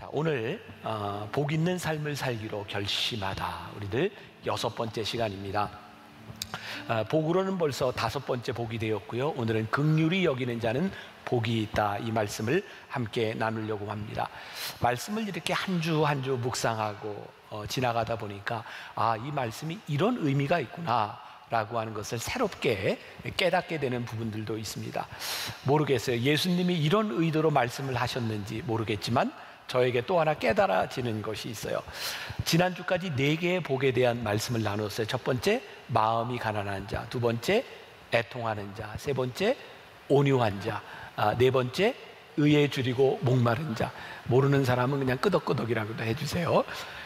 자, 오늘 복 있는 삶을 살기로 결심하다. 우리들 6번째 시간입니다. 복으로는 벌써 5번째 복이 되었고요. 오늘은 긍휼히 여기는 자는 복이 있다. 이 말씀을 함께 나누려고 합니다. 말씀을 이렇게 한 주 한 주 묵상하고 지나가다 보니까 이 말씀이 이런 의미가 있구나 라고 하는 것을 새롭게 깨닫게 되는 부분들도 있습니다. 모르겠어요. 예수님이 이런 의도로 말씀을 하셨는지 모르겠지만 저에게 또 하나 깨달아지는 것이 있어요. 지난주까지 4개의 복에 대한 말씀을 나눴어요. 첫 번째, 마음이 가난한 자. 두 번째, 애통하는 자. 세 번째, 온유한 자. 네 번째, 의에 줄이고 목마른 자. 모르는 사람은 그냥 끄덕끄덕이라고도 해주세요.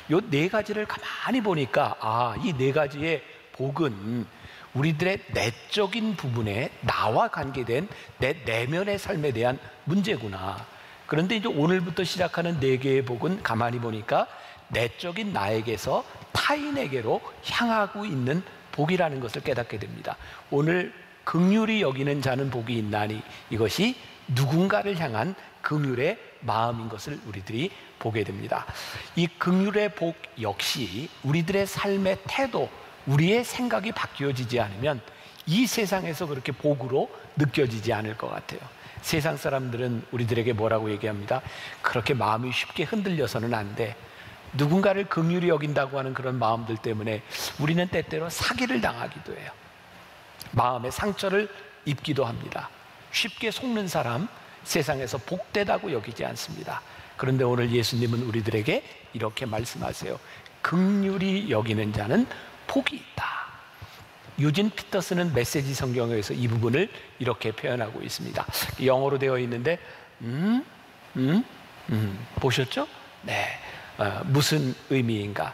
이 4가지를 가만히 보니까 이 4가지의 복은 우리들의 내적인 부분에 나와 관계된 내 내면의 삶에 대한 문제구나. 그런데 이제 오늘부터 시작하는 4개의 복은 가만히 보니까 내적인 나에게서 타인에게로 향하고 있는 복이라는 것을 깨닫게 됩니다. 오늘 긍휼히 여기는 자는 복이 있나니, 이것이 누군가를 향한 긍휼의 마음인 것을 우리들이 보게 됩니다. 이 긍휼의 복 역시 우리들의 삶의 태도, 우리의 생각이 바뀌어지지 않으면 이 세상에서 그렇게 복으로 느껴지지 않을 것 같아요. 세상 사람들은 우리들에게 뭐라고 얘기합니다. 그렇게 마음이 쉽게 흔들려서는 안 돼. 누군가를 긍휼히 여긴다고 하는 그런 마음들 때문에 우리는 때때로 사기를 당하기도 해요. 마음의 상처를 입기도 합니다. 쉽게 속는 사람 세상에서 복되다고 여기지 않습니다. 그런데 오늘 예수님은 우리들에게 이렇게 말씀하세요. 긍휼히 여기는 자는 복이 있다. 유진 피터스는 메시지 성경에서 이 부분을 이렇게 표현하고 있습니다. 영어로 되어 있는데 보셨죠? 네, 무슨 의미인가?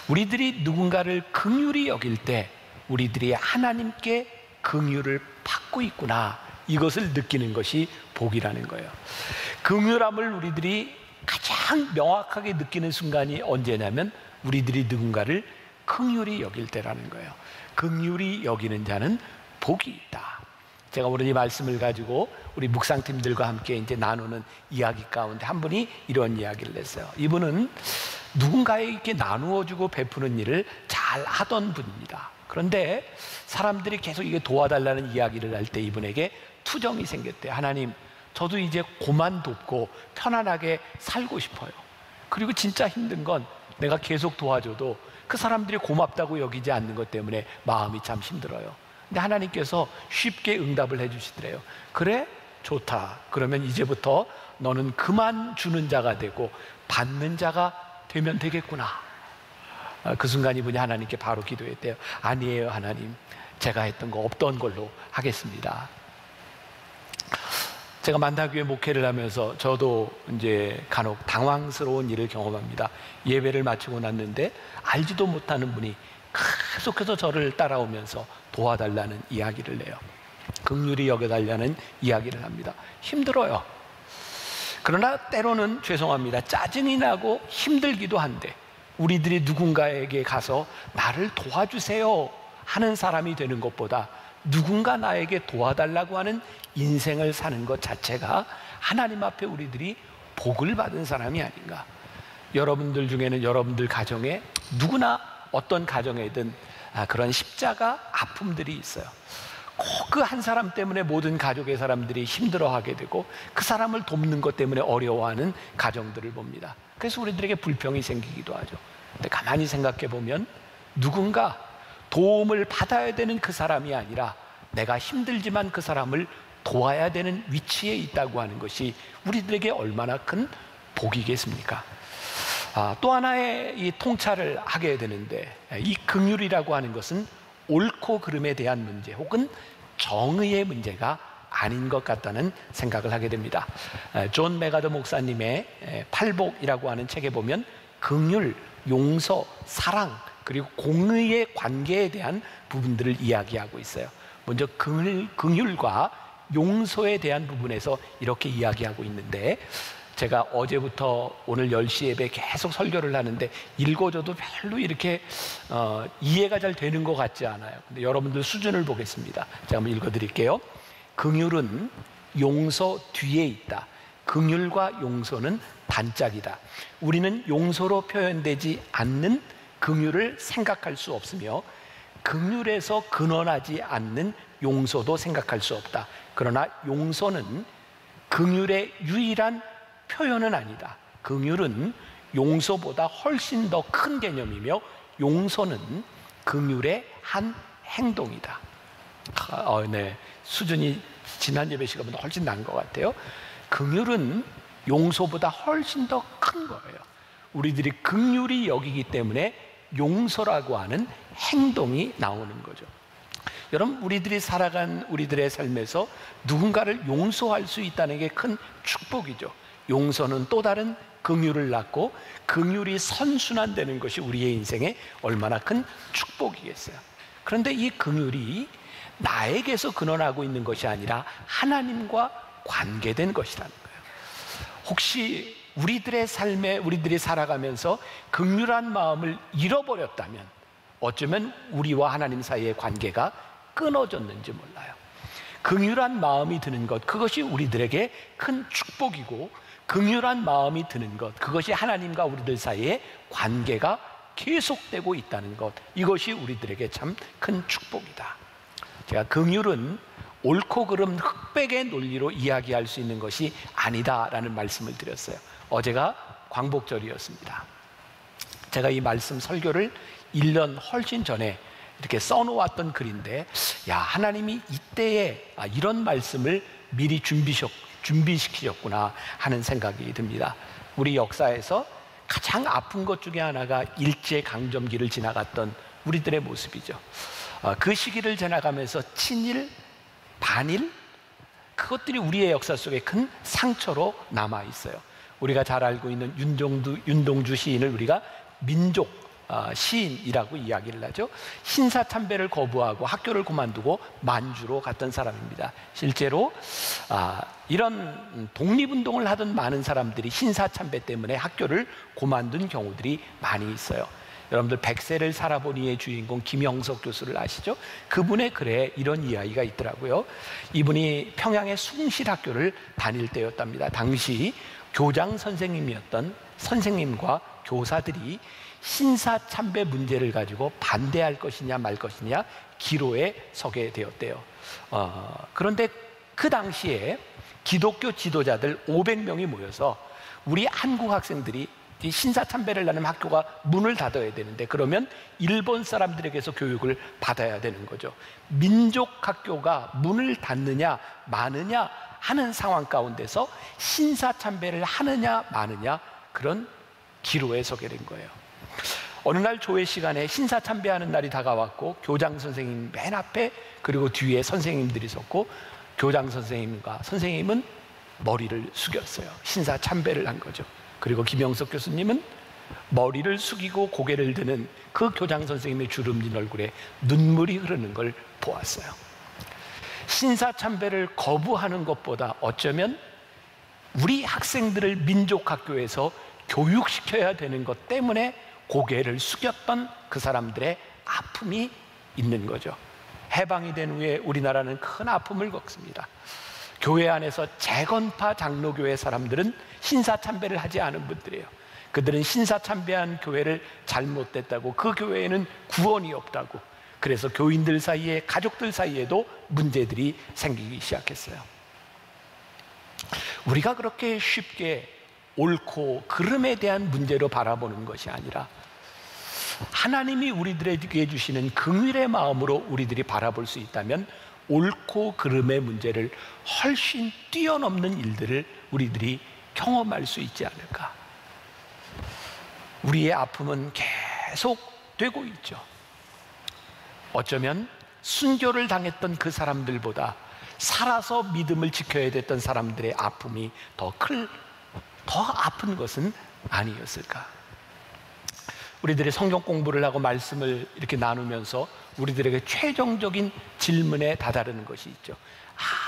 우리들이 누군가를 긍휼히 여길 때 우리들이 하나님께 긍휼을 받고 있구나, 이것을 느끼는 것이 복이라는 거예요. 긍휼함을 우리들이 가장 명확하게 느끼는 순간이 언제냐면 우리들이 누군가를 긍휼히 여길 때라는 거예요. 긍휼히 여기는 자는 복이 있다. 제가 오늘 이 말씀을 가지고 우리 묵상팀들과 함께 이제 나누는 이야기 가운데 한 분이 이런 이야기를 했어요. 이분은 누군가에게 나누어주고 베푸는 일을 잘 하던 분입니다. 그런데 사람들이 계속 이게 도와달라는 이야기를 할 때 이분에게 투정이 생겼대요. 하나님, 저도 이제 고만 돕고 편안하게 살고 싶어요. 그리고 진짜 힘든 건 내가 계속 도와줘도 그 사람들이 고맙다고 여기지 않는 것 때문에 마음이 참 힘들어요. 근데 하나님께서 쉽게 응답을 해주시더래요. 그래? 좋다. 그러면 이제부터 너는 그만 주는 자가 되고 받는 자가 되면 되겠구나. 그 순간 이분이 하나님께 바로 기도했대요. 아니에요, 하나님. 제가 했던 거 없던 걸로 하겠습니다. 제가 만다교회 목회를 하면서 저도 이제 간혹 당황스러운 일을 경험합니다. 예배를 마치고 났는데 알지도 못하는 분이 계속해서 저를 따라오면서 도와달라는 이야기를 해요. 긍휼히 여겨달라는 이야기를 합니다. 힘들어요. 그러나 때로는 죄송합니다. 짜증이 나고 힘들기도 한데 우리들이 누군가에게 가서 나를 도와주세요 하는 사람이 되는 것보다 누군가 나에게 도와달라고 하는 인생을 사는 것 자체가 하나님 앞에 우리들이 복을 받은 사람이 아닌가. 여러분들 중에는 여러분들 가정에 누구나 어떤 가정에든 그런 십자가 아픔들이 있어요. 꼭 그 한 사람 때문에 모든 가족의 사람들이 힘들어하게 되고 그 사람을 돕는 것 때문에 어려워하는 가정들을 봅니다. 그래서 우리들에게 불평이 생기기도 하죠. 근데 가만히 생각해 보면 누군가 도움을 받아야 되는 그 사람이 아니라 내가 힘들지만 그 사람을 도와야 되는 위치에 있다고 하는 것이 우리들에게 얼마나 큰 복이겠습니까? 또 하나의 이 통찰을 하게 되는데, 이 긍휼이라고 하는 것은 옳고 그름에 대한 문제 혹은 정의의 문제가 아닌 것 같다는 생각을 하게 됩니다. 존 메가더 목사님의 팔복이라고 하는 책에 보면 긍휼, 용서, 사랑 그리고 공의의 관계에 대한 부분들을 이야기하고 있어요. 먼저 긍휼과 용서에 대한 부분에서 이렇게 이야기하고 있는데, 제가 어제부터 오늘 10시 예배 계속 설교를 하는데 읽어줘도 별로 이렇게 이해가 잘 되는 것 같지 않아요. 근데 여러분들 수준을 보겠습니다. 제가 한번 읽어드릴게요. 긍휼은 용서 뒤에 있다. 긍휼과 용서는 단짝이다. 우리는 용서로 표현되지 않는 긍휼을 생각할 수 없으며 긍휼에서 근원하지 않는 용서도 생각할 수 없다. 그러나 용서는 긍휼의 유일한 표현은 아니다. 긍휼은 용서보다 훨씬 더 큰 개념이며 용서는 긍휼의 한 행동이다. 네, 수준이 지난 예배 시간보다 훨씬 난 것 같아요. 긍휼은 용서보다 훨씬 더 큰 거예요. 우리들이 긍휼히 여기기 때문에 용서라고 하는 행동이 나오는 거죠. 여러분, 우리들이 살아간 우리들의 삶에서 누군가를 용서할 수 있다는 게 큰 축복이죠. 용서는 또 다른 긍휼을 낳고 긍휼이 선순환되는 것이 우리의 인생에 얼마나 큰 축복이겠어요. 그런데 이 긍휼이 나에게서 근원하고 있는 것이 아니라 하나님과 관계된 것이라는 거예요. 혹시 우리들의 삶에 우리들이 살아가면서 긍휼한 마음을 잃어버렸다면 어쩌면 우리와 하나님 사이의 관계가 끊어졌는지 몰라요. 긍휼한 마음이 드는 것, 그것이 우리들에게 큰 축복이고 긍휼한 마음이 드는 것, 그것이 하나님과 우리들 사이의 관계가 계속되고 있다는 것, 이것이 우리들에게 참 큰 축복이다. 제가 긍휼은 옳고 그름 흑백의 논리로 이야기할 수 있는 것이 아니다라는 말씀을 드렸어요. 어제가 광복절이었습니다. 제가 이 말씀 설교를 1년 훨씬 전에 이렇게 써놓았던 글인데, 야, 하나님이 이때에 이런 말씀을 미리 준비시키셨구나 하는 생각이 듭니다. 우리 역사에서 가장 아픈 것 중에 하나가 일제강점기를 지나갔던 우리들의 모습이죠. 그 시기를 지나가면서 친일, 반일, 그것들이 우리의 역사 속에 큰 상처로 남아 있어요. 우리가 잘 알고 있는 윤동주 시인을 우리가 민족 시인이라고 이야기를 하죠. 신사참배를 거부하고 학교를 그만두고 만주로 갔던 사람입니다. 실제로 이런 독립운동을 하던 많은 사람들이 신사참배 때문에 학교를 그만둔 경우들이 많이 있어요. 여러분들 백세를 살아보니의 주인공 김영석 교수를 아시죠? 그분의 글에 이런 이야기가 있더라고요. 이분이 평양의 숭실학교를 다닐 때였답니다. 당시 교장 선생님이었던 선생님과 교사들이 신사참배 문제를 가지고 반대할 것이냐 말 것이냐 기로에 서게 되었대요. 그런데 그 당시에 기독교 지도자들 500명이 모여서 우리 한국 학생들이 이 신사참배를 하는 학교가 문을 닫아야 되는데, 그러면 일본 사람들에게서 교육을 받아야 되는 거죠. 민족학교가 문을 닫느냐 마느냐 하는 상황 가운데서 신사참배를 하느냐 마느냐 그런 기로에 서게 된 거예요. 어느 날 조회 시간에 신사참배하는 날이 다가왔고 교장 선생님 맨 앞에, 그리고 뒤에 선생님들이 섰고 교장 선생님과 선생님은 머리를 숙였어요. 신사참배를 한 거죠. 그리고 김영석 교수님은 머리를 숙이고 고개를 드는 그 교장 선생님의 주름진 얼굴에 눈물이 흐르는 걸 보았어요. 신사참배를 거부하는 것보다 어쩌면 우리 학생들을 민족학교에서 교육시켜야 되는 것 때문에 고개를 숙였던 그 사람들의 아픔이 있는 거죠. 해방이 된 후에 우리나라는 큰 아픔을 겪습니다. 교회 안에서 재건파 장로교회 사람들은 신사참배를 하지 않은 분들이에요. 그들은 신사참배한 교회를 잘못됐다고, 그 교회에는 구원이 없다고, 그래서 교인들 사이에, 가족들 사이에도 문제들이 생기기 시작했어요. 우리가 그렇게 쉽게 옳고 그름에 대한 문제로 바라보는 것이 아니라 하나님이 우리들에게 주시는 긍휼의 마음으로 우리들이 바라볼 수 있다면 옳고 그름의 문제를 훨씬 뛰어넘는 일들을 우리들이 경험할 수 있지 않을까. 우리의 아픔은 계속 되고 있죠. 어쩌면 순교를 당했던 그 사람들보다 살아서 믿음을 지켜야 됐던 사람들의 아픔이 더 아픈 것은 아니었을까. 우리들이 성경 공부를 하고 말씀을 이렇게 나누면서 우리들에게 최종적인 질문에 다다르는 것이 있죠.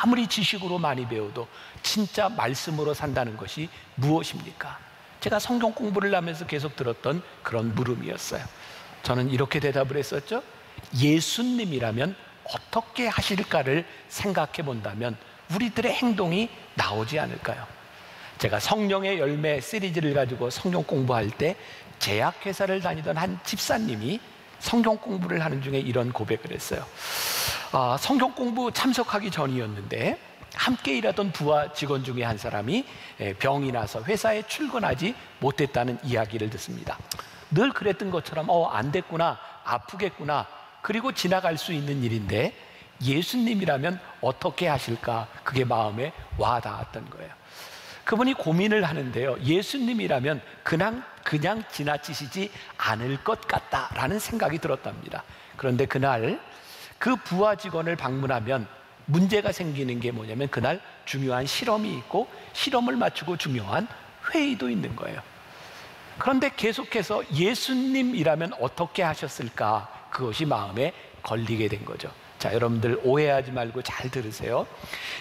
아무리 지식으로 많이 배워도 진짜 말씀으로 산다는 것이 무엇입니까? 제가 성경 공부를 하면서 계속 들었던 그런 물음이었어요. 저는 이렇게 대답을 했었죠. 예수님이라면 어떻게 하실까를 생각해 본다면 우리들의 행동이 나오지 않을까요? 제가 성령의 열매 시리즈를 가지고 성경 공부할 때 제약회사를 다니던 한 집사님이 성경 공부를 하는 중에 이런 고백을 했어요. 성경 공부 참석하기 전이었는데 함께 일하던 부하 직원 중에 한 사람이 병이 나서 회사에 출근하지 못했다는 이야기를 듣습니다. 늘 그랬던 것처럼 안 됐구나, 아프겠구나, 그리고 지나갈 수 있는 일인데 예수님이라면 어떻게 하실까, 그게 마음에 와 닿았던 거예요. 그분이 고민을 하는데요, 예수님이라면 그냥 지나치시지 않을 것 같다라는 생각이 들었답니다. 그런데 그날 그 부하 직원을 방문하면 문제가 생기는 게 뭐냐면 그날 중요한 실험이 있고 실험을 마치고 중요한 회의도 있는 거예요. 그런데 계속해서 예수님이라면 어떻게 하셨을까, 그것이 마음에 걸리게 된 거죠. 자, 여러분들 오해하지 말고 잘 들으세요.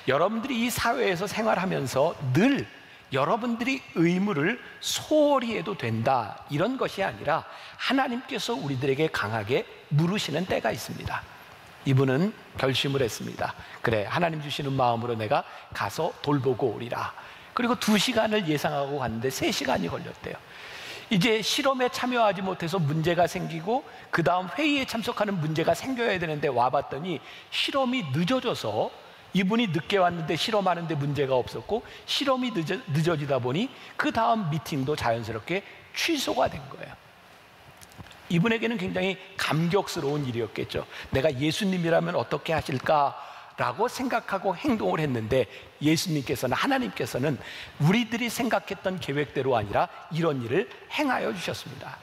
여러분들이 이 사회에서 생활하면서 늘 여러분들이 의무를 소홀히 해도 된다, 이런 것이 아니라 하나님께서 우리들에게 강하게 물으시는 때가 있습니다. 이분은 결심을 했습니다. 그래, 하나님 주시는 마음으로 내가 가서 돌보고 오리라. 그리고 2시간을 예상하고 갔는데 3시간이 걸렸대요. 이제 실험에 참여하지 못해서 문제가 생기고 그 다음 회의에 참석하는 문제가 생겨야 되는데 와봤더니 실험이 늦어져서 이분이 늦게 왔는데 실험하는데 문제가 없었고 실험이 늦어지다 보니 그 다음 미팅도 자연스럽게 취소가 된 거예요. 이분에게는 굉장히 감격스러운 일이었겠죠. 내가 예수님이라면 어떻게 하실까라고 생각하고 행동을 했는데 예수님께서는, 하나님께서는 우리들이 생각했던 계획대로 아니라 이런 일을 행하여 주셨습니다.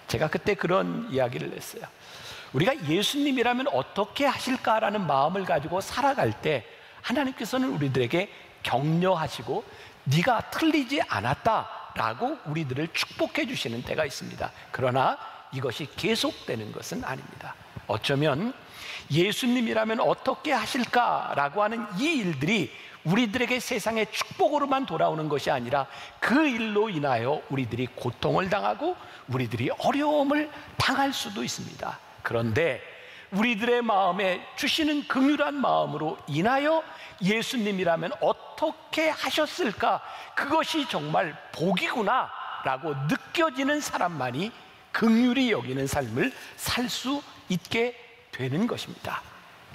제가 그때 그런 이야기를 했어요. 우리가 예수님이라면 어떻게 하실까라는 마음을 가지고 살아갈 때 하나님께서는 우리들에게 격려하시고 네가 틀리지 않았다라고 우리들을 축복해 주시는 때가 있습니다. 그러나 이것이 계속되는 것은 아닙니다. 어쩌면 예수님이라면 어떻게 하실까라고 하는 이 일들이 우리들에게 세상의 축복으로만 돌아오는 것이 아니라 그 일로 인하여 우리들이 고통을 당하고 우리들이 어려움을 당할 수도 있습니다. 그런데 우리들의 마음에 주시는 긍휼한 마음으로 인하여 예수님이라면 어떻게 하셨을까, 그것이 정말 복이구나 라고 느껴지는 사람만이 긍휼히 여기는 삶을 살 수 있게 되는 것입니다.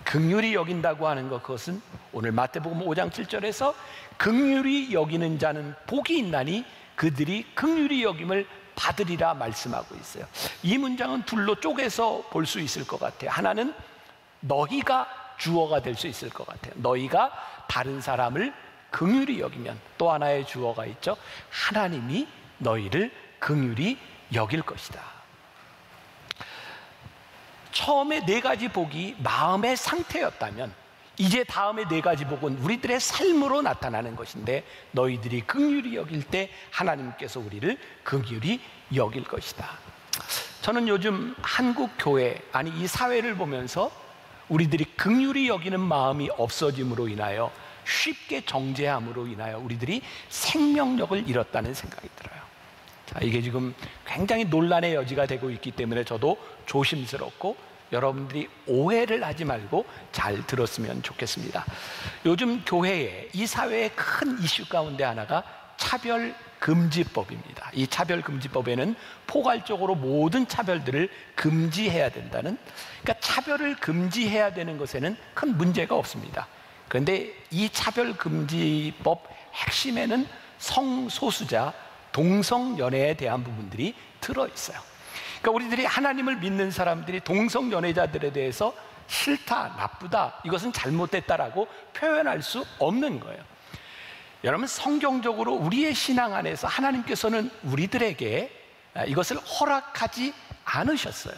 긍휼히 여긴다고 하는 것, 그것은 오늘 마태복음 5장 7절에서 긍휼히 여기는 자는 복이 있나니 그들이 긍휼히 여김을 받으리라 말씀하고 있어요. 이 문장은 둘로 쪼개서 볼 수 있을 것 같아요. 하나는 너희가 주어가 될 수 있을 것 같아요. 너희가 다른 사람을 긍휼히 여기면, 또 하나의 주어가 있죠. 하나님이 너희를 긍휼히 여길 것이다. 처음에 4가지 복이 마음의 상태였다면 이제 다음에 4가지 복은 우리들의 삶으로 나타나는 것인데, 너희들이 긍휼히 여길 때 하나님께서 우리를 긍휼히 여길 것이다. 저는 요즘 한국 교회, 아니 이 사회를 보면서 우리들이 긍휼히 여기는 마음이 없어짐으로 인하여, 쉽게 정죄함으로 인하여 우리들이 생명력을 잃었다는 생각이 들어요. 자, 이게 지금 굉장히 논란의 여지가 되고 있기 때문에 저도 조심스럽고 여러분들이 오해를 하지 말고 잘 들었으면 좋겠습니다. 요즘 교회에, 이 사회의 큰 이슈 가운데 하나가 차별금지법입니다. 이 차별금지법에는 포괄적으로 모든 차별들을 금지해야 된다는, 그러니까 차별을 금지해야 되는 것에는 큰 문제가 없습니다. 그런데 이 차별금지법 핵심에는 성소수자, 동성연애에 대한 부분들이 들어있어요. 그러니까 우리들이 하나님을 믿는 사람들이 동성연애자들에 대해서 싫다, 나쁘다, 이것은 잘못됐다라고 표현할 수 없는 거예요. 여러분, 성경적으로 우리의 신앙 안에서 하나님께서는 우리들에게 이것을 허락하지 않으셨어요.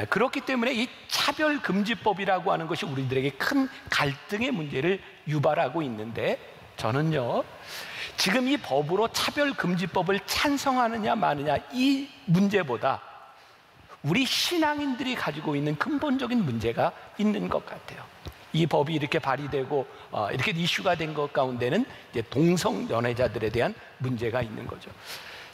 그렇기 때문에 이 차별금지법이라고 하는 것이 우리들에게 큰 갈등의 문제를 유발하고 있는데, 저는요, 지금 이 법으로 차별금지법을 찬성하느냐 마느냐 이 문제보다 우리 신앙인들이 가지고 있는 근본적인 문제가 있는 것 같아요. 이 법이 이렇게 발의되고 이렇게 이슈가 된 것 가운데는 이제 동성연애자들에 대한 문제가 있는 거죠.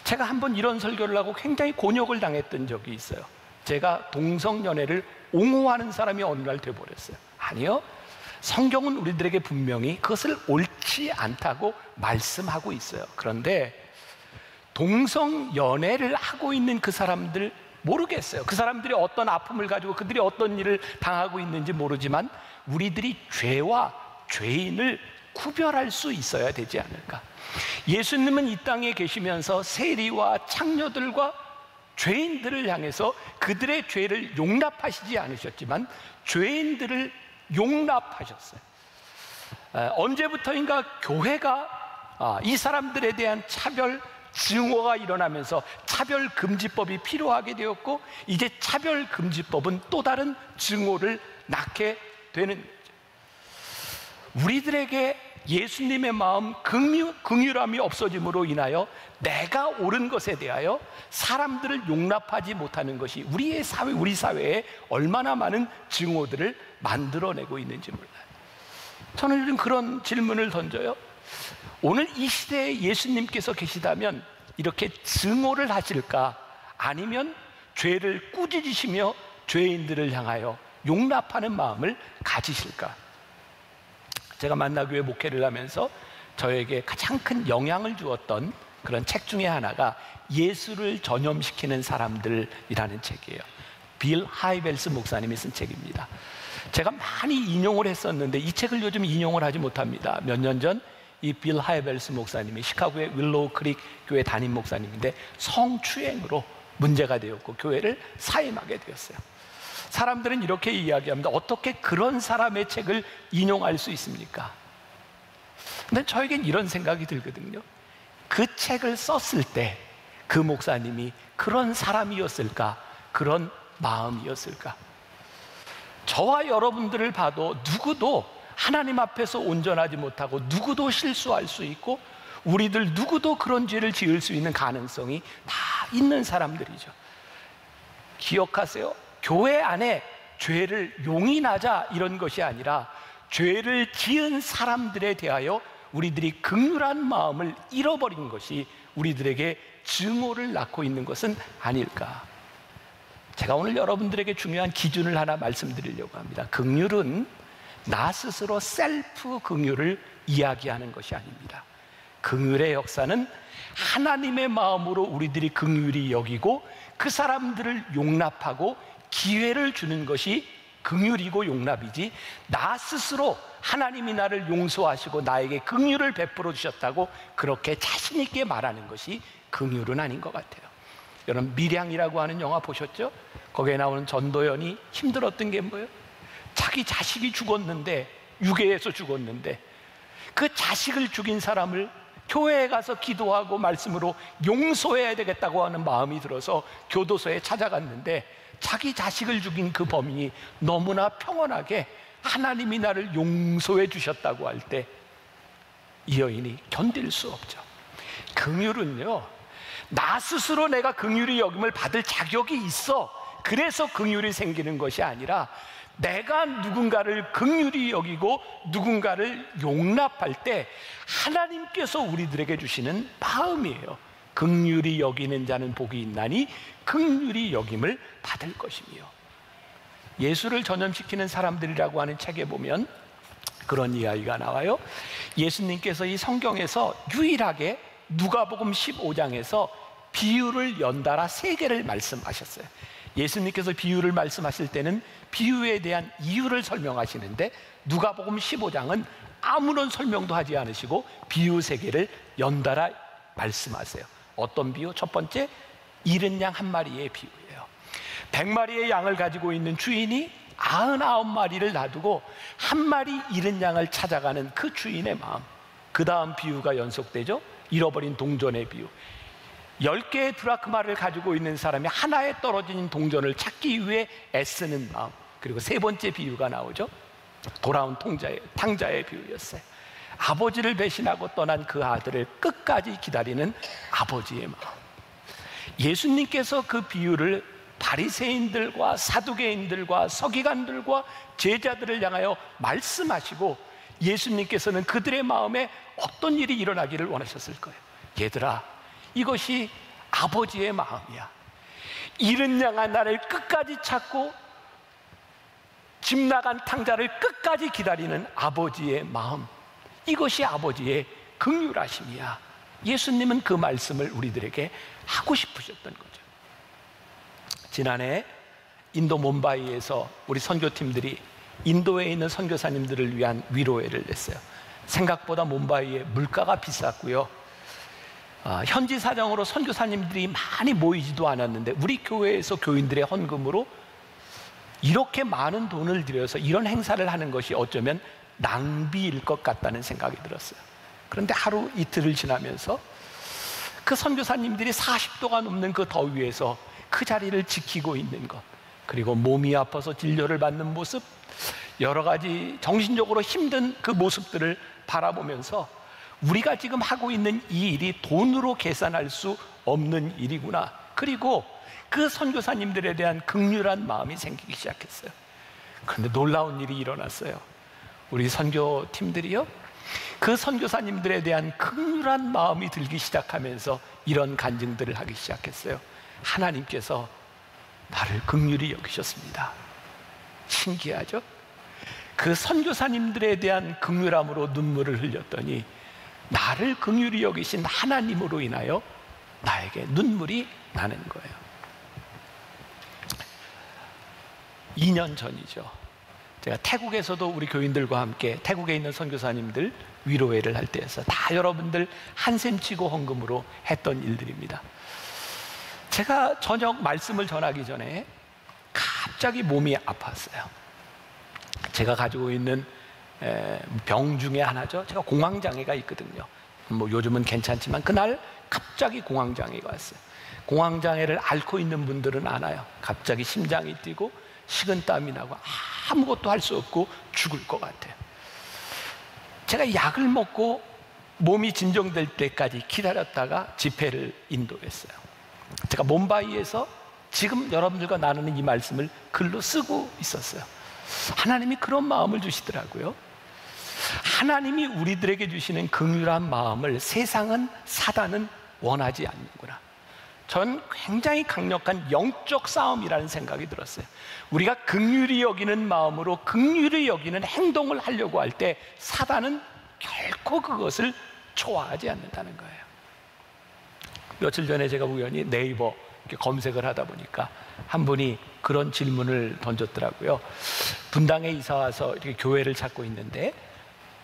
제가 한번 이런 설교를 하고 굉장히 곤욕을 당했던 적이 있어요. 제가 동성연애를 옹호하는 사람이 어느 날 돼버렸어요. 아니요, 성경은 우리들에게 분명히 그것을 옳지 않다고 말씀하고 있어요. 그런데 동성 연애를 하고 있는 그 사람들 모르겠어요. 그 사람들이 어떤 아픔을 가지고 그들이 어떤 일을 당하고 있는지 모르지만 우리들이 죄와 죄인을 구별할 수 있어야 되지 않을까. 예수님은 이 땅에 계시면서 세리와 창녀들과 죄인들을 향해서 그들의 죄를 용납하시지 않으셨지만 죄인들을 용납하셨어요. 언제부터인가 교회가 이 사람들에 대한 차별 증오가 일어나면서 차별금지법이 필요하게 되었고, 이제 차별금지법은 또 다른 증오를 낳게 되는 거죠. 우리들에게 예수님의 마음, 긍휼함이 없어짐으로 인하여 내가 옳은 것에 대하여 사람들을 용납하지 못하는 것이 우리 사회에 얼마나 많은 증오들을 만들어내고 있는지 몰라요. 저는 요즘 그런 질문을 던져요. 오늘 이 시대에 예수님께서 계시다면 이렇게 증오를 하실까? 아니면 죄를 꾸짖으시며 죄인들을 향하여 용납하는 마음을 가지실까? 제가 만나교회 목회를 하면서 저에게 가장 큰 영향을 주었던 그런 책 중에 하나가 예수를 전염시키는 사람들이라는 책이에요. 빌 하이벨스 목사님이 쓴 책입니다. 제가 많이 인용을 했었는데 이 책을 요즘 인용을 하지 못합니다. 몇 년 전 이 빌 하이벨스 목사님이 시카고의 윌로우 크릭 교회 담임 목사님인데 성추행으로 문제가 되었고 교회를 사임하게 되었어요. 사람들은 이렇게 이야기합니다. 어떻게 그런 사람의 책을 인용할 수 있습니까? 근데 저에겐 이런 생각이 들거든요. 그 책을 썼을 때 그 목사님이 그런 사람이었을까? 그런 마음이었을까? 저와 여러분들을 봐도 누구도 하나님 앞에서 온전하지 못하고 누구도 실수할 수 있고 우리들 누구도 그런 죄를 지을 수 있는 가능성이 다 있는 사람들이죠. 기억하세요. 교회 안에 죄를 용인하자 이런 것이 아니라 죄를 지은 사람들에 대하여 우리들이 긍휼한 마음을 잃어버린 것이 우리들에게 증오를 낳고 있는 것은 아닐까. 제가 오늘 여러분들에게 중요한 기준을 하나 말씀드리려고 합니다. 긍휼은 나 스스로 셀프 긍휼을 이야기하는 것이 아닙니다. 긍휼의 역사는 하나님의 마음으로 우리들이 긍휼히 여기고 그 사람들을 용납하고 기회를 주는 것이 긍휼이고 용납이지, 나 스스로 하나님이 나를 용서하시고 나에게 긍휼을 베풀어 주셨다고 그렇게 자신 있게 말하는 것이 긍휼은 아닌 것 같아요. 여러분 밀양이라고 하는 영화 보셨죠? 거기에 나오는 전도연이 힘들었던 게 뭐예요? 자기 자식이 죽었는데, 유괴해서 죽었는데 그 자식을 죽인 사람을 교회에 가서 기도하고 말씀으로 용서해야 되겠다고 하는 마음이 들어서 교도소에 찾아갔는데 자기 자식을 죽인 그 범인이 너무나 평온하게 하나님이 나를 용서해 주셨다고 할 때 이 여인이 견딜 수 없죠. 긍휼은요, 나 스스로 내가 긍휼히 여김을 받을 자격이 있어 그래서 긍휼이 생기는 것이 아니라 내가 누군가를 긍휼히 여기고 누군가를 용납할 때 하나님께서 우리들에게 주시는 마음이에요. 긍휼히 여기는 자는 복이 있나니 긍휼히 여김을 받을 것이며. 예수를 전염시키는 사람들이라고 하는 책에 보면 그런 이야기가 나와요. 예수님께서 이 성경에서 유일하게 누가복음 15장에서 비유를 연달아 3개를 말씀하셨어요. 예수님께서 비유를 말씀하실 때는 비유에 대한 이유를 설명하시는데 누가복음 15장은 아무런 설명도 하지 않으시고 비유 3개를 연달아 말씀하세요. 어떤 비유? 첫 번째, 잃은 양 한 마리의 비유예요. 100마리의 양을 가지고 있는 주인이 99마리를 놔두고 한 마리 잃은 양을 찾아가는 그 주인의 마음. 그 다음 비유가 연속되죠. 잃어버린 동전의 비유. 10개의 드라크마를 가지고 있는 사람이 하나에 떨어진 동전을 찾기 위해 애쓰는 마음. 그리고 3번째 비유가 나오죠. 돌아온 탕자의 비유였어요. 아버지를 배신하고 떠난 그 아들을 끝까지 기다리는 아버지의 마음. 예수님께서 그 비유를 바리새인들과 사두개인들과 서기관들과 제자들을 향하여 말씀하시고 예수님께서는 그들의 마음에 어떤 일이 일어나기를 원하셨을 거예요. 얘들아, 이것이 아버지의 마음이야. 잃은 양 하나를 끝까지 찾고 집 나간 탕자를 끝까지 기다리는 아버지의 마음, 이것이 아버지의 긍휼하심이야. 예수님은 그 말씀을 우리들에게 하고 싶으셨던 거죠. 지난해 인도 뭄바이에서 우리 선교팀들이 인도에 있는 선교사님들을 위한 위로회를 냈어요. 생각보다 뭄바이의 물가가 비쌌고요, 현지 사정으로 선교사님들이 많이 모이지도 않았는데 우리 교회에서 교인들의 헌금으로 이렇게 많은 돈을 들여서 이런 행사를 하는 것이 어쩌면 낭비일 것 같다는 생각이 들었어요. 그런데 하루 이틀을 지나면서 그 선교사님들이 40도가 넘는 그 더위에서 그 자리를 지키고 있는 것, 그리고 몸이 아파서 진료를 받는 모습, 여러 가지 정신적으로 힘든 그 모습들을 바라보면서 우리가 지금 하고 있는 이 일이 돈으로 계산할 수 없는 일이구나, 그리고 그 선교사님들에 대한 긍휼한 마음이 생기기 시작했어요. 그런데 놀라운 일이 일어났어요. 우리 선교팀들이요, 그 선교사님들에 대한 긍휼한 마음이 들기 시작하면서 이런 간증들을 하기 시작했어요. 하나님께서 나를 긍휼히 여기셨습니다. 신기하죠? 그 선교사님들에 대한 긍휼함으로 눈물을 흘렸더니 나를 긍휼히 여기신 하나님으로 인하여 나에게 눈물이 나는 거예요. 2년 전이죠. 제가 태국에서도 우리 교인들과 함께 태국에 있는 선교사님들 위로회를 할 때였어요. 다 여러분들 한샘 치고 헌금으로 했던 일들입니다. 제가 저녁 말씀을 전하기 전에 갑자기 몸이 아팠어요. 제가 가지고 있는 병 중에 하나죠. 제가 공황장애가 있거든요. 뭐 요즘은 괜찮지만 그날 갑자기 공황장애가 왔어요. 공황장애를 앓고 있는 분들은 알아요. 갑자기 심장이 뛰고 식은땀이 나고 아무것도 할 수 없고 죽을 것 같아요. 제가 약을 먹고 몸이 진정될 때까지 기다렸다가 집회를 인도했어요. 제가 몬바이에서 지금 여러분들과 나누는 이 말씀을 글로 쓰고 있었어요. 하나님이 그런 마음을 주시더라고요. 하나님이 우리들에게 주시는 긍휼한 마음을 세상은, 사단은 원하지 않는구나. 전 굉장히 강력한 영적 싸움이라는 생각이 들었어요. 우리가 긍휼히 여기는 마음으로 긍휼히 여기는 행동을 하려고 할 때 사단은 결코 그것을 좋아하지 않는다는 거예요. 며칠 전에 제가 우연히 네이버 이렇게 검색을 하다 보니까 한 분이 그런 질문을 던졌더라고요. 분당에 이사 와서 이렇게 교회를 찾고 있는데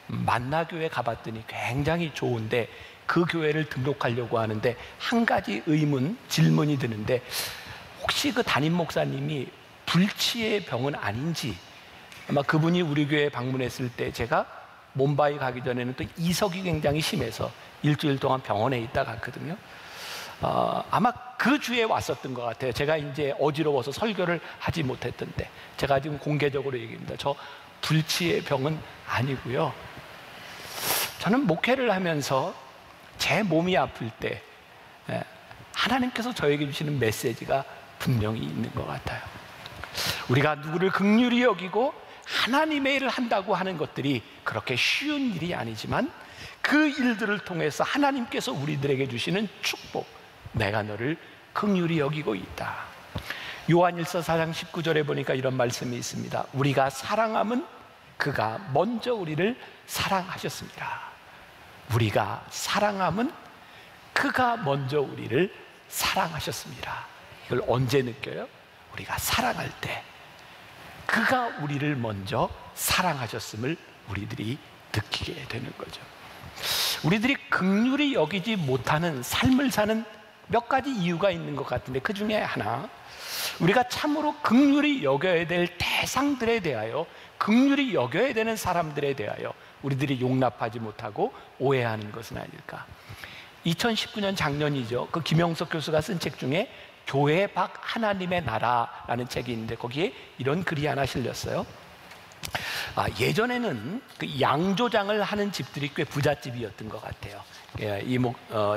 만나교회 가봤더니 굉장히 좋은데 그 교회를 등록하려고 하는데 한 가지 질문이 드는데 혹시 그 담임 목사님이 불치의 병은 아닌지. 아마 그분이 우리 교회에 방문했을 때 제가 몬바이 가기 전에는 또 이석이 굉장히 심해서 일주일 동안 병원에 있다 갔거든요. 아마 그 주에 왔었던 것 같아요. 제가 이제 어지러워서 설교를 하지 못했던데 제가 지금 공개적으로 얘기합니다. 저 불치의 병은 아니고요. 저는 목회를 하면서 제 몸이 아플 때 하나님께서 저에게 주시는 메시지가 분명히 있는 것 같아요. 우리가 누구를 긍휼히 여기고 하나님의 일을 한다고 하는 것들이 그렇게 쉬운 일이 아니지만 그 일들을 통해서 하나님께서 우리들에게 주시는 축복, 내가 너를 긍휼히 여기고 있다. 요한일서 4장 19절에 보니까 이런 말씀이 있습니다. 우리가 사랑함은 그가 먼저 우리를 사랑하셨습니다. 우리가 사랑함은 그가 먼저 우리를 사랑하셨습니다. 이걸 언제 느껴요? 우리가 사랑할 때 그가 우리를 먼저 사랑하셨음을 우리들이 느끼게 되는 거죠. 우리들이 긍휼히 여기지 못하는 삶을 사는 몇 가지 이유가 있는 것 같은데 그 중에 하나, 우리가 참으로 긍휼히 여겨야 될 대상들에 대하여, 긍휼히 여겨야 되는 사람들에 대하여 우리들이 용납하지 못하고 오해하는 것은 아닐까. 2019년 작년이죠. 그 김영석 교수가 쓴 책 중에 교회 밖 하나님의 나라라는 책이 있는데 거기에 이런 글이 하나 실렸어요. 예전에는 그 양조장을 하는 집들이 꽤 부잣집이었던 것 같아요.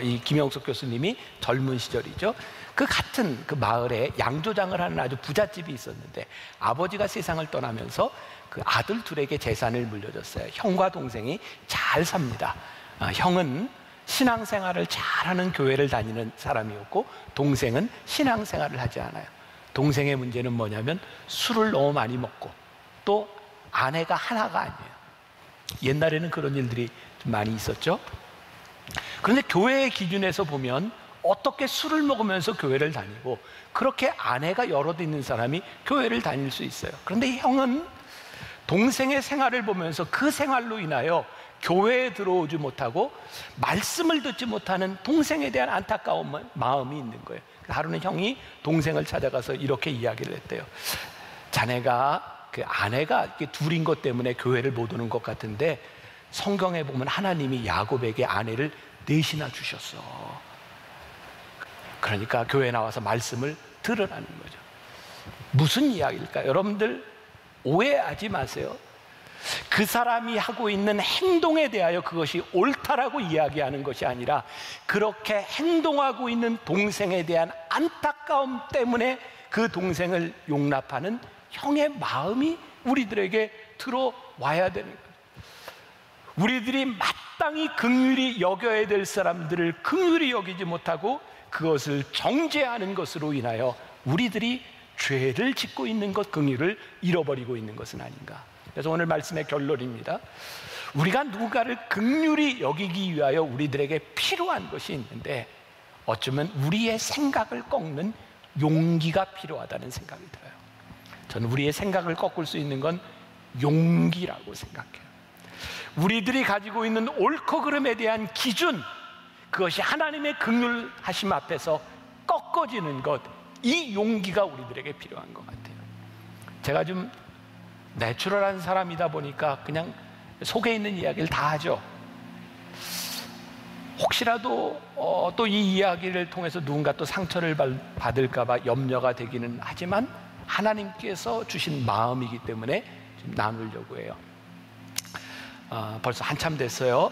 이 김영석 교수님이 젊은 시절이죠. 그 같은 그 마을에 양조장을 하는 아주 부잣집이 있었는데 아버지가 세상을 떠나면서 그 아들 둘에게 재산을 물려줬어요. 형과 동생이 잘 삽니다. 형은 신앙생활을 잘하는 교회를 다니는 사람이었고 동생은 신앙생활을 하지 않아요. 동생의 문제는 뭐냐면 술을 너무 많이 먹고 또 아내가 하나가 아니에요. 옛날에는 그런 일들이 좀 많이 있었죠. 그런데 교회의 기준에서 보면 어떻게 술을 먹으면서 교회를 다니고 그렇게 아내가 여럿 있는 사람이 교회를 다닐 수 있어요. 그런데 형은 동생의 생활을 보면서 그 생활로 인하여 교회에 들어오지 못하고 말씀을 듣지 못하는 동생에 대한 안타까운 마음이 있는 거예요. 하루는 형이 동생을 찾아가서 이렇게 이야기를 했대요. 자네가 그 아내가 이렇게 둘인 것 때문에 교회를 못 오는 것 같은데 성경에 보면 하나님이 야곱에게 아내를 넷이나 주셨어. 그러니까 교회에 나와서 말씀을 들으라는 거죠. 무슨 이야기일까요? 여러분들 오해하지 마세요. 그 사람이 하고 있는 행동에 대하여 그것이 옳다라고 이야기하는 것이 아니라 그렇게 행동하고 있는 동생에 대한 안타까움 때문에 그 동생을 용납하는 형의 마음이 우리들에게 들어와야 되는 거예요. 우리들이 마땅히 긍휼히 여겨야 될 사람들을 긍휼히 여기지 못하고 그것을 정죄하는 것으로 인하여 우리들이 죄를 짓고 있는 것, 긍휼을 잃어버리고 있는 것은 아닌가. 그래서 오늘 말씀의 결론입니다. 우리가 누군가를 긍휼히 여기기 위하여 우리들에게 필요한 것이 있는데 어쩌면 우리의 생각을 꺾는 용기가 필요하다는 생각이 들어요. 저는 우리의 생각을 꺾을 수 있는 건 용기라고 생각해요. 우리들이 가지고 있는 옳고 그름에 대한 기준, 그것이 하나님의 긍휼하심 앞에서 꺾어지는 것, 이 용기가 우리들에게 필요한 것 같아요. 제가 좀 내추럴한 사람이다 보니까 그냥 속에 있는 이야기를 다 하죠. 혹시라도 또 이 이야기를 통해서 누군가 또 상처를 받을까 봐 염려가 되기는 하지만 하나님께서 주신 마음이기 때문에 좀 나누려고 해요. 벌써 한참 됐어요.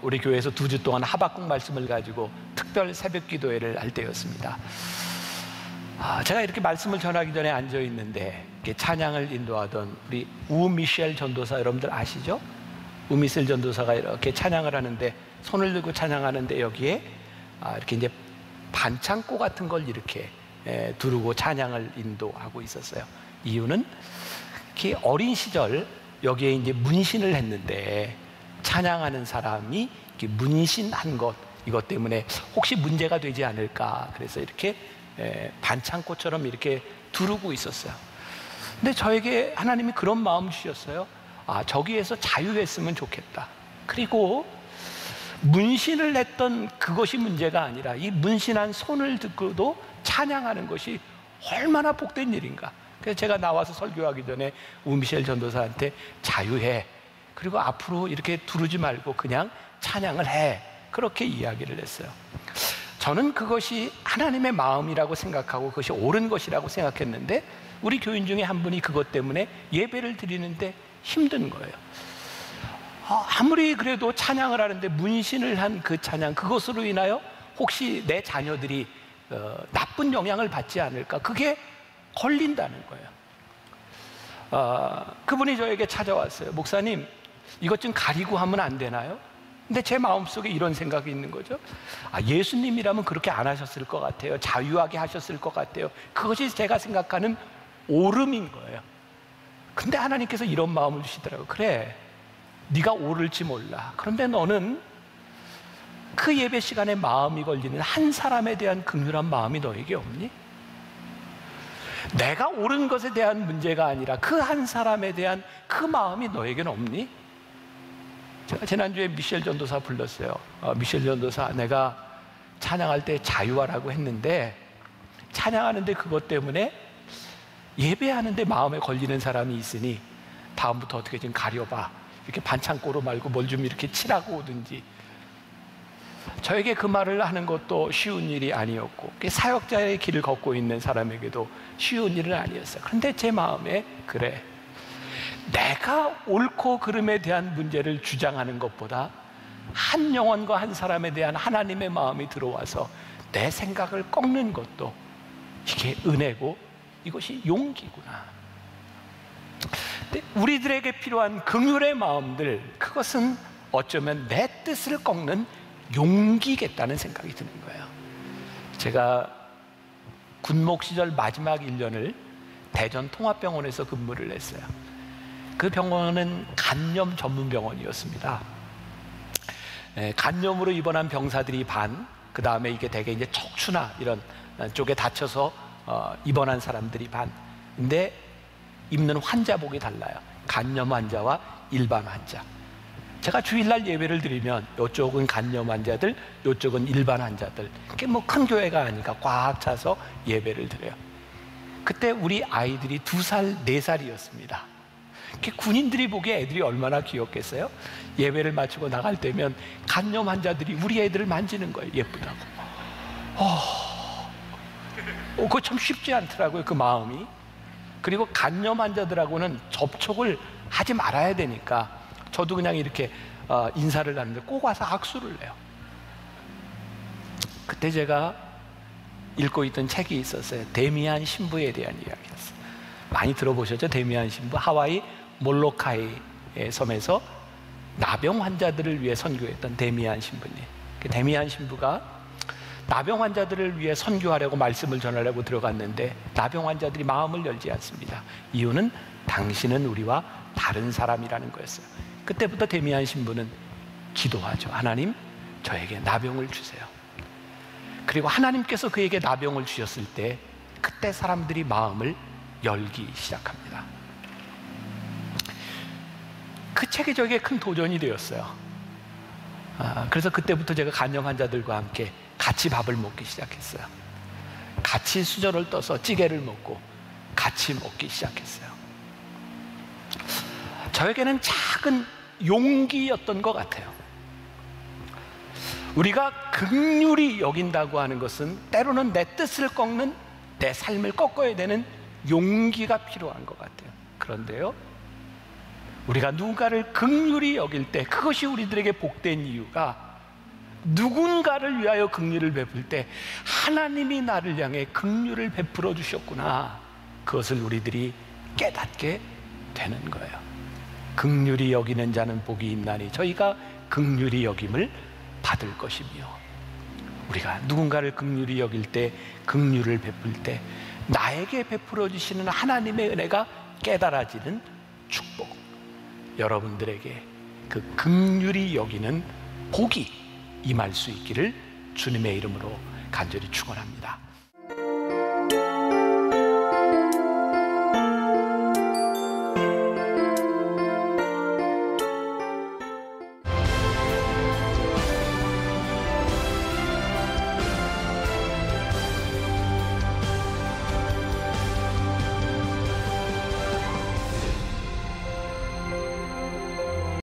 우리 교회에서 2주 동안 하박국 말씀을 가지고 특별 새벽 기도회를 할 때였습니다. 제가 이렇게 말씀을 전하기 전에 앉아 있는데 이렇게 찬양을 인도하던 우리 우미셸 전도사, 여러분들 아시죠? 우미셸 전도사가 이렇게 찬양을 하는데 손을 들고 찬양하는데 여기에 이렇게 이제 반창고 같은 걸 이렇게 두르고 찬양을 인도하고 있었어요. 이유는 이렇게 어린 시절 여기에 이제 문신을 했는데 찬양하는 사람이 이렇게 문신한 것, 이것 때문에 혹시 문제가 되지 않을까, 그래서 이렇게 반창고처럼 이렇게 두르고 있었어요. 근데 저에게 하나님이 그런 마음 주셨어요. 저기에서 자유했으면 좋겠다. 그리고 문신을 했던 그것이 문제가 아니라 이 문신한 손을 듣고도 찬양하는 것이 얼마나 복된 일인가. 그래서 제가 나와서 설교하기 전에 우미셸 전도사한테 자유해, 그리고 앞으로 이렇게 두르지 말고 그냥 찬양을 해, 그렇게 이야기를 했어요. 저는 그것이 하나님의 마음이라고 생각하고 그것이 옳은 것이라고 생각했는데 우리 교인 중에 한 분이 그것 때문에 예배를 드리는데 힘든 거예요. 아무리 그래도 찬양을 하는데 문신을 한 그 찬양, 그것으로 인하여 혹시 내 자녀들이 나쁜 영향을 받지 않을까, 그게 걸린다는 거예요. 그분이 저에게 찾아왔어요. 목사님, 이것 좀 가리고 하면 안 되나요? 근데 제 마음속에 이런 생각이 있는 거죠. 예수님이라면 그렇게 안 하셨을 것 같아요. 자유하게 하셨을 것 같아요. 그것이 제가 생각하는 옳음인 거예요. 근데 하나님께서 이런 마음을 주시더라고요. 그래, 네가 옳을지 몰라. 그런데 너는 그 예배 시간에 마음이 걸리는 한 사람에 대한 긍휼한 마음이 너에게 없니? 내가 옳은 것에 대한 문제가 아니라 그 한 사람에 대한 그 마음이 너에게는 없니? 제가 지난주에 미셸 전도사 불렀어요. 미셸 전도사, 내가 찬양할 때 자유하라고 했는데 찬양하는데 그것 때문에 예배하는데 마음에 걸리는 사람이 있으니 다음부터 어떻게 좀 가려봐. 이렇게 반창고로 말고 뭘 좀 이렇게 칠하고 오든지. 저에게 그 말을 하는 것도 쉬운 일이 아니었고 사역자의 길을 걷고 있는 사람에게도 쉬운 일은 아니었어요. 그런데 제 마음에, 그래, 내가 옳고 그름에 대한 문제를 주장하는 것보다 한 영혼과 한 사람에 대한 하나님의 마음이 들어와서 내 생각을 꺾는 것도 이게 은혜고 이것이 용기구나. 근데 우리들에게 필요한 긍휼의 마음들, 그것은 어쩌면 내 뜻을 꺾는 용기겠다는 생각이 드는 거예요. 제가 군목 시절 마지막 1년을 대전 통합병원에서 근무를 했어요. 그 병원은 간염 전문 병원이었습니다. 간염으로 입원한 병사들이 반, 그 다음에 이게 대개 이제 척추나 이런 쪽에 다쳐서 입원한 사람들이 반. 근데 입는 환자복이 달라요. 간염 환자와 일반 환자. 제가 주일날 예배를 드리면 이쪽은 간염 환자들, 이쪽은 일반 환자들. 그게 뭐 큰 교회가 아니까 꽉 차서 예배를 드려요. 그때 우리 아이들이 2살, 4살이었습니다. 군인들이 보기에 애들이 얼마나 귀엽겠어요? 예배를 마치고 나갈 때면 간염 환자들이 우리 애들을 만지는 거예요. 예쁘다고. 그거 참 쉽지 않더라고요, 그 마음이. 그리고 간염 환자들하고는 접촉을 하지 말아야 되니까 저도 그냥 이렇게 인사를 하는데 꼭 와서 악수를 해요. 그때 제가 읽고 있던 책이 있었어요. 데미안 신부에 대한 이야기였어요. 많이 들어보셨죠? 데미안 신부. 하와이 몰로카이의 섬에서 나병 환자들을 위해 선교했던 데미안 신부님. 데미안 신부가 나병 환자들을 위해 선교하려고 말씀을 전하려고 들어갔는데 나병 환자들이 마음을 열지 않습니다. 이유는 당신은 우리와 다른 사람이라는 거였어요. 그때부터 데미안 신부는 기도하죠. 하나님, 저에게 나병을 주세요. 그리고 하나님께서 그에게 나병을 주셨을 때 그때 사람들이 마음을 열기 시작합니다. 그 책이 저에게 큰 도전이 되었어요. 그래서 그때부터 제가 간염 환자들과 함께 같이 밥을 먹기 시작했어요. 같이 수저를 떠서 찌개를 먹고 같이 먹기 시작했어요. 저에게는 작은 용기였던 것 같아요. 우리가 긍휼히 여긴다고 하는 것은 때로는 내 뜻을 꺾는, 내 삶을 꺾어야 되는 용기가 필요한 것 같아요. 그런데요, 우리가 누군가를 긍휼히 여길 때 그것이 우리들에게 복된 이유가 누군가를 위하여 긍휼을 베풀 때 하나님이 나를 향해 긍휼을 베풀어 주셨구나, 그것을 우리들이 깨닫게 되는 거예요. 긍휼히 여기는 자는 복이 있나니 저희가 긍휼히 여김을 받을 것이며, 우리가 누군가를 긍휼히 여길 때, 긍휼을 베풀 때 나에게 베풀어 주시는 하나님의 은혜가 깨달아지는 축복, 여러분들에게 그 긍휼히 여기는 복이 임할 수 있기를 주님의 이름으로 간절히 축원합니다.